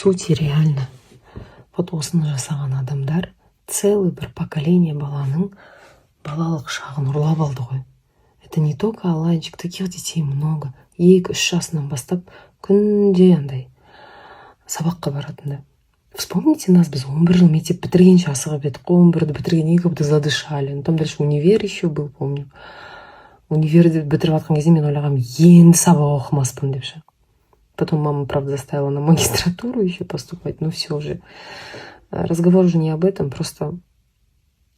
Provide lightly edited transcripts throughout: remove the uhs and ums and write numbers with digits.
Сути реально. Вот осыны жасаған адамдар целый бір поколение баланың балалық шағын ұрлап алды ғой. Это не только Аланчик, таких детей много. 2-3 жасынан бастап күнде андай сабаққа баратындар. Вспомните нас, біз 11 жыл мектеп бітіргенше асығып едік қой, 11-ді бітіргеннен как будто задышали. Ну, там дальше универ еще был, помню. Универді бітіріп жатқан кезде мен ойлағам, енді сабақ оқымаспын деп ше. Потом мама, правда, заставила на магистратуру еще поступать, но все же. Разговор уже не об этом, просто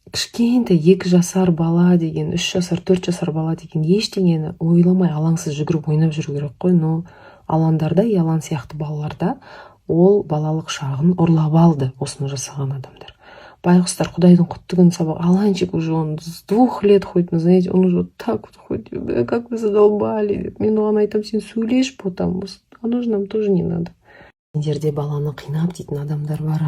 кішкентай 2 жасар бала деген, 3 жасар, 4 жасар бала деген ештеңені ойламай алаңсыз жүгіріп ойнап жүру керек қой. Но аландарда, Алан сияқты балаларда ол балалық шағын ұрлап алды осыны жасаған адамдар. Байғұстар, Құдайдың құтты күн сабақ. Аланчик уже он с 2 лет ходит, но знаете, он уже вот так вот ходит, как вы задолбали. Мен оған айтам, сен сөйлеш потом, оно же нам тоже не надо. Жерде баланы қинап дейтін адамдар бар.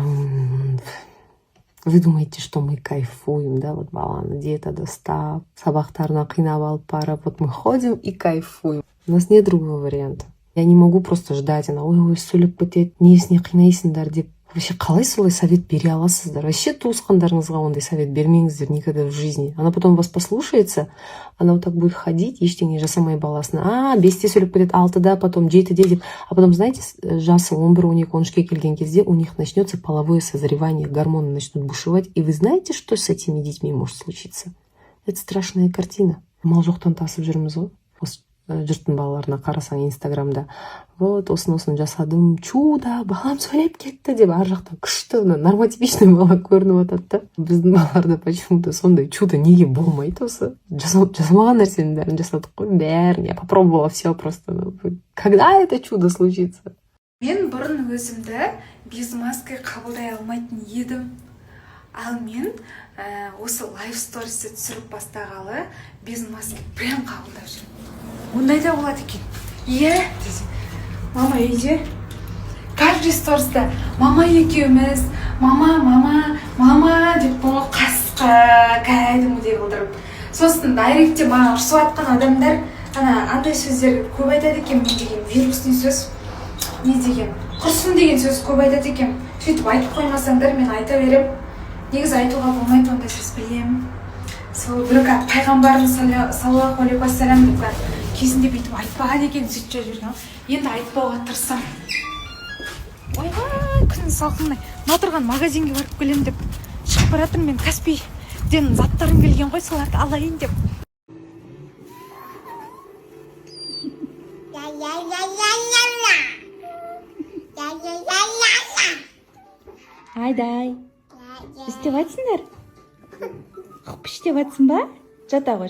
Вы думаете, что мы кайфуем, да, вот баланы где-то достав, сабақтарына қинап алып барып, вот мы ходим и кайфуем. У нас нет другого варианта. Я не могу просто ждать, она, ой, сөйлеп кетеді, несіне қинайсыңдар деп. Вообще, қалай солай совет бере аласыздар? Вообще, туысқандарыңызға ондай совет бермеңіздер никогда в жизни. Она потом вас послушается, она вот так будет ходить, ештеңе жасамай баласына. 5-те сөйлеп кетеді, 6-да, потом 7-де деп. А потом, знаете, жасы 11, 12, 13-ке келген кезде у них начнется половое созревание, гормоны начнут бушевать. И вы знаете, что с этими детьми может случиться? Это страшная картина. Мал жоқтан тасып жүрміз ғой. Жұрттың балаларына қарасаң инстаграмда, вот осыны жасадым, чудо, балам сөйлеп кетті деп, ар жақтан күшті, нормотипичный бала көрініп атады да. Біздің балаларда почему-то сондай чудо неге болмайды осы? Жасамаған нәрсенің бәрін жасадық қой, бәрін. Я попробовала все просто. Когда это чудо случится? Мен бұрын өзімді без маска қабылдай алмайтын едім. Ал мен осы лайф стористі түсіріп бастағалы без маски прям қабылдап жүрмін. Ондай да болады екен. Иә, мама үйде. Каждый сториста мама екеуміз, мама деп бұл қасқа кәдімгідей қылдырып. Сосын дайректте маған ұрсып атқан адамдар андай сөздер көп айтады екен, мен деген вирусный сөз, не деген, құрсын деген сөз көп айтады екен. Сөйтіп айтып қоймасаңдар, мен айта берем. Негізі айтуға болмайды, ондай сөз білем. Сол бір пайғамбарымыз саллаллаху алейхи уассалам кезінде бүйтіп айтпаған екен, сөйтіп жүрген. Енді айтпауға тырысам. Ойбай, күн салқындай. Мына тұрған магазинге барып келем деп шығып баратырмын, мен Каспийден заттарым келген ғой, соларды алайын деп. Айдай. Істеп айтсыңдар? Қып істеп айтсын ба? Жата ғой.